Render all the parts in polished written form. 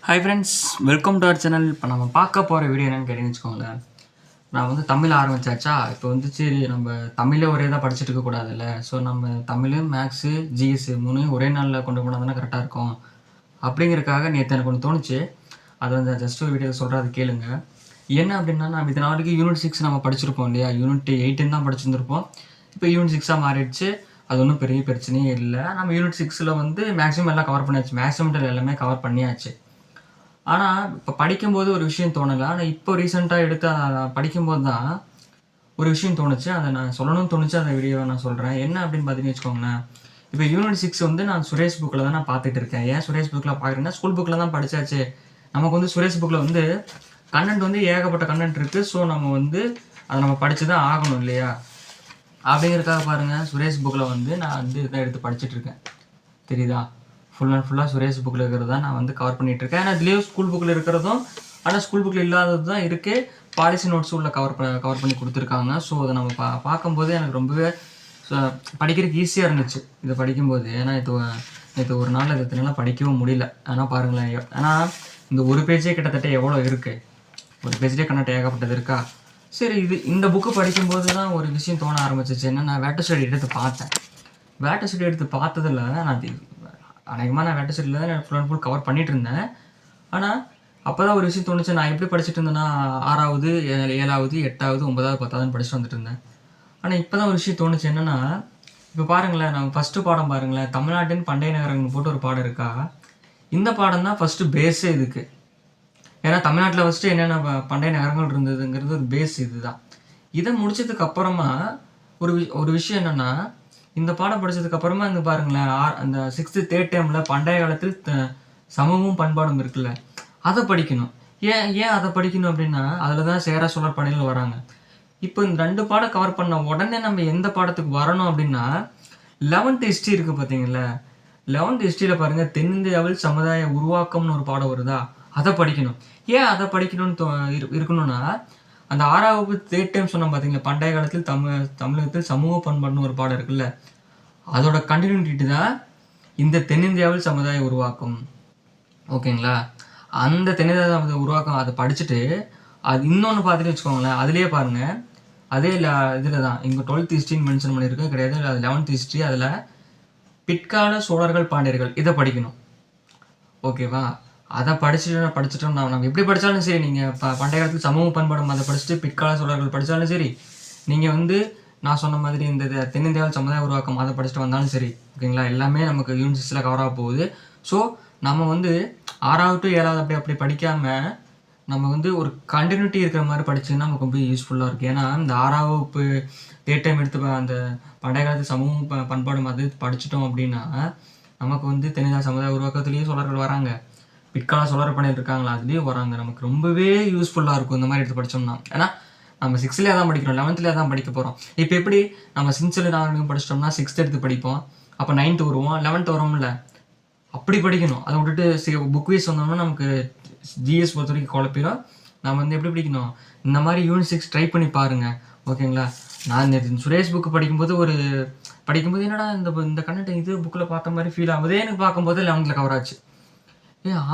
Hi friends, welcome to our channel. இப்போ நம்ம பார்க்க போகிற வீடியோ என்னென்னு கேட்டீங்கன்னு வச்சுக்கோங்களேன். நான் வந்து தமிழ் ஆரம்பித்தாச்சா, இப்போ வந்து சரி நம்ம தமிழே ஒரே தான் படிச்சுட்டு இருக்கக்கூடாதுல்ல. ஸோ நம்ம தமிழ், மேக்ஸு, ஜிஎஸ் மூணையும் ஒரே நாளில் கொண்டு போனால் தானே கரெக்டாக இருக்கும். அப்படிங்கிறதுக்காக நேற்று எனக்கு ஒன்று தோணுச்சு. அதை வந்து ஜஸ்ட் ஒரு வீடியோ சொல்கிறேன், அது கேளுங்க. என்ன அப்படின்னா, நம்ம இதனால் வரைக்கும் யூனிட் 6 நம்ம படிச்சிருப்போம் இல்லையா, யூனிட் 8 தான் படிச்சிருந்துருப்போம். இப்போ யூனிட் 6 மாறிடுச்சு. அது ஒன்றும் பெரிய பிரச்சனையே இல்லை. நம்ம யூனிட் 6 வந்து மேக்ஸிமம் எல்லாம் கவர் பண்ணியாச்சு. மேக்ஸிமம் எல்லாமே கவர் பண்ணியாச்சு. ஆனால் இப்போ படிக்கும்போது ஒரு விஷயம் தோணலை. ஆனால் இப்போ ரீசெண்டாக எடுத்து படிக்கும்போது தான் ஒரு விஷயம் தோணுச்சு. அதை நான் சொல்லணும்னு தோணுச்சு. அந்த வீடியோவை நான் சொல்கிறேன். என்ன அப்படின்னு பார்த்தீங்கன்னு வச்சுக்கோங்களேன். இப்போ யூனிட் 6 வந்து நான் சுரேஷ் புக்கில் தான் நான் பார்த்துட்டு இருக்கேன். ஏன் சுரேஷ் புக்கில் பார்க்குறேன்னா, ஸ்கூல் புக்கில் தான் படித்தாச்சு. நமக்கு வந்து சுரேஷ் புக்கில் வந்து கண்டென்ட் வந்து ஏகப்பட்ட கண்டென்ட் இருக்குது. ஸோ நம்ம வந்து அதை நம்ம படித்து தான் ஆகணும் இல்லையா. அப்படிங்கிறதுக்காக பாருங்கள், சுரேஷ் புக்கில் வந்து நான் வந்து இதை எடுத்து படிச்சுட்ருக்கேன். தெரியுதா? ஃபுல் அண்ட் ஃபுல்லாக சுரேஷ் புக்கில் இருக்கிறது தான் நான் வந்து கவர் பண்ணிகிட்ருக்கேன். ஏன்னா இதுலேயும் ஸ்கூல் புக்கில் இருக்கிறதும், ஆனால் ஸ்கூல் புக்கில் இல்லாதது தான் இருக்குது. பாலிசி நோட்ஸும் உள்ள கவர் பண்ணி கொடுத்துருக்காங்க. ஸோ அதை நம்ம பார்க்கும்போது எனக்கு ரொம்பவே படிக்கிறதுக்கு ஈஸியாக இருந்துச்சு இதை படிக்கும்போது. ஏன்னா நேற்று ஒரு நாள் இதை என்னால் படிக்கவும் முடியல. ஆனால் பாருங்களேன், ஆனால் இந்த ஒரு பேஜே கிட்டத்தட்ட எவ்வளோ இருக்குது. ஒரு பேஜ்லேயே கண்டென்ட் ஏகப்பட்டது இருக்கா. சரி, இந்த புக்கு படிக்கும்போது தான் ஒரு விஷயம் தோண ஆரம்பிச்சிச்சு. என்ன, நான் வேட்டர் ஸ்டடி எடுத்து பார்த்தேன். வேட்டர் ஸ்டடி எடுத்து பார்த்ததில் நான் வேட்டர் ஸ்டடியில் தான் ஃபுல் அண்ட் ஃபுல் கவர் பண்ணிகிட்டு இருந்தேன். ஆனால் அப்போ தான் ஒரு விஷயம் தோணுச்சு. நான் எப்படி படிச்சுட்டு இருந்தேன்னா, 6வது 7வது 8வது 9வது 10வது படிச்சுட்டு வந்துட்டு இருந்தேன். ஆனால் இப்போ தான் ஒரு விஷயம் தோணுச்சு. என்னென்னா, இப்போ பாருங்களேன், நம்ம ஃபஸ்ட்டு பாடம் பாருங்களேன், தமிழ்நாட்டின் பண்டைய நகரங்கள் போட்டு ஒரு பாடம் இருக்கா. இந்த பாடம் தான் ஃபஸ்ட்டு பேஸே இதுக்கு. ஏன்னா தமிழ்நாட்டில் ஃபஸ்ட்டு என்னென்ன பண்டைய நகரங்கள் இருந்ததுங்கிறது ஒரு பேஸ் இது தான். இதை முடிச்சதுக்கு அப்புறமா ஒரு விஷயம் என்னென்னா, இந்த பாடம் படித்ததுக்கப்புறமா இங்கே பாருங்களேன், அந்த 6th 3rd டேர்மில் பண்டைய காலத்தில் சமூகமும் பண்பாடும் இருக்குல்ல, அதை படிக்கணும். ஏன் அதை படிக்கணும் அப்படின்னா, அதில் தான் சேர சோழர் படைகள் வராங்க. இப்போ இந்த 2 பாடம் கவர் பண்ண உடனே நம்ம எந்த பாடத்துக்கு வரணும் அப்படின்னா, 11th ஹிஸ்ட்ரி இருக்குது பார்த்தீங்களா. 11th ஹிஸ்ட்ரியில் பாருங்கள், தென்னிந்தியாவில் சமுதாய உருவாக்கம்னு ஒரு பாடம் வருதா, அதை படிக்கணும். ஏன் அதை படிக்கணும்னு இருக்கணும்னா, அந்த 6வது 3rd டேர்ம் சொன்னோம் பார்த்தீங்களா, பண்டைய காலத்தில் தமிழகத்தில் சமூக பண்பாடுன்னு ஒரு பாடம் இருக்குல்ல, அதோட கண்டினியூட்டி தான் இந்த தென்னிந்தியாவில் சமுதாய உருவாக்கம். ஓகேங்களா. அந்த தென்னிந்தியாவில் உருவாக்கம் அதை படிச்சுட்டு, அது இன்னொன்று பார்த்துட்டு வச்சுக்கோங்களேன், அதுலேயே பாருங்கள், அதே இதில் தான் இங்கே 12th ஹிஸ்ட்ரின்னு மென்ஷன் பண்ணியிருக்கேன் கிடையாது. அது 11th ஹிஸ்ட்ரி. அதில் பிற்கால சோழர்கள் பாண்டியர்கள் இதை படிக்கணும். ஓகேவா. அதை படிச்சுட்டோம்னா நம்ம எப்படி படித்தாலும் சரி, நீங்கள் பண்டைய காலத்தில் சமூக பண்பாடும் அதை படிச்சுட்டு பிற்கால சோழர்கள் படித்தாலும் சரி, நீங்கள் வந்து நான் சொன்ன மாதிரி இந்த தென்னிந்தியாவில் சமுதாய உருவாக்கம் அதை படிச்சுட்டு வந்தாலும் சரி, ஓகேங்களா. எல்லாமே நமக்கு யூனிட் 6 கவர் ஆக போகுது. ஸோ நம்ம வந்து 6வது to 7வது அப்படி படிக்காமல் நம்ம வந்து ஒரு கண்டினியூட்டி இருக்கிற மாதிரி படிச்சிங்கன்னா நமக்கு ரொம்ப யூஸ்ஃபுல்லாக இருக்குது. ஏன்னா இந்த 6வது 3rd டைம் எடுத்து அந்த பண்டைய காலத்து சமூக பண்பாடும் அது படிச்சிட்டோம் அப்படின்னா, நமக்கு வந்து தென்னிந்தியா சமுதாய உருவாக்கத்துலேயும் சோழர்கள் வராங்க, பிற்கால சோழர் படையில் இருக்காங்களா அதுலேயும் வராங்க. நமக்கு ரொம்பவே யூஸ்ஃபுல்லாக இருக்கும் இந்த மாதிரி எடுத்து படித்தோம்னா. ஏன்னா நம்ம 6லேயே தான் படிக்கிறோம், 11th தான் படிக்க போகிறோம். இப்போ எப்படி நம்ம 6th படிச்சிட்டோம்னா 6th எடுத்து படிப்போம், அப்போ 9th வருவோம், 11th வரும்ல, அப்படி படிக்கணும். அதை விட்டுட்டு புக் வைஸ் வந்தோம்னா நமக்கு ஜிஎஸ் பொறுத்த வரைக்கும் குழப்பிடும். நம்ம வந்து எப்படி படிக்கணும், இந்த மாதிரி யூனிட் 6 ட்ரை பண்ணி பாருங்கள், ஓகேங்களா. நான் சுரேஷ் புக்கு படிக்கும்போது என்னடா இந்த கண்டென்ட் இது புக்கில் பார்த்த மாதிரி ஃபீல் ஆகுதே எனக்கு பார்க்கும்போது 11th கவர் ஆச்சு.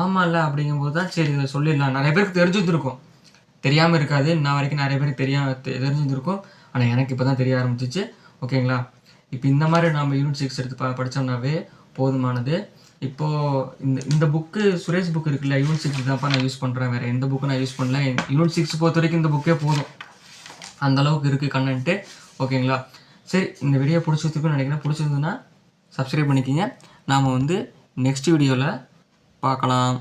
ஆமாம்ல அப்படிங்கும்போது தான் சரி இதை சொல்லிடலாம். நிறைய பேருக்கு தெரிஞ்சுருந்துருக்கும், தெரியாமல் இருக்காது. இன்ன வரைக்கும் நிறைய பேருக்கு தெரிஞ்சுருந்துருக்கும். ஆனால் எனக்கு இப்போ தான் தெரிய ஆரம்பிச்சிச்சு, ஓகேங்களா. இப்போ இந்த மாதிரி நம்ம யூனிட் 6 எடுத்து படித்தோம்னாவே போதுமானது. இப்போது இந்த புக்கு சுரேஷ் புக் இருக்குல்ல, யூனிட் 6 தான்ப்பா நான் யூஸ் பண்ணுறேன், வேறு எந்த புக்கும் நான் யூஸ் பண்ணல. யூனிட் 6 பொறுத்த வரைக்கும் இந்த புக்கே போதும், அந்தளவுக்கு இருக்குது கண்டென்ட்டு, ஓகேங்களா. சரி, இந்த வீடியோ பிடிச்சதுக்குன்னு நினைக்கிறேன். பிடிச்சிருந்துன்னா சப்ஸ்கிரைப் பண்ணிக்கிங்க. நாம் வந்து நெக்ஸ்ட் வீடியோவில் பார்க்கலாம்.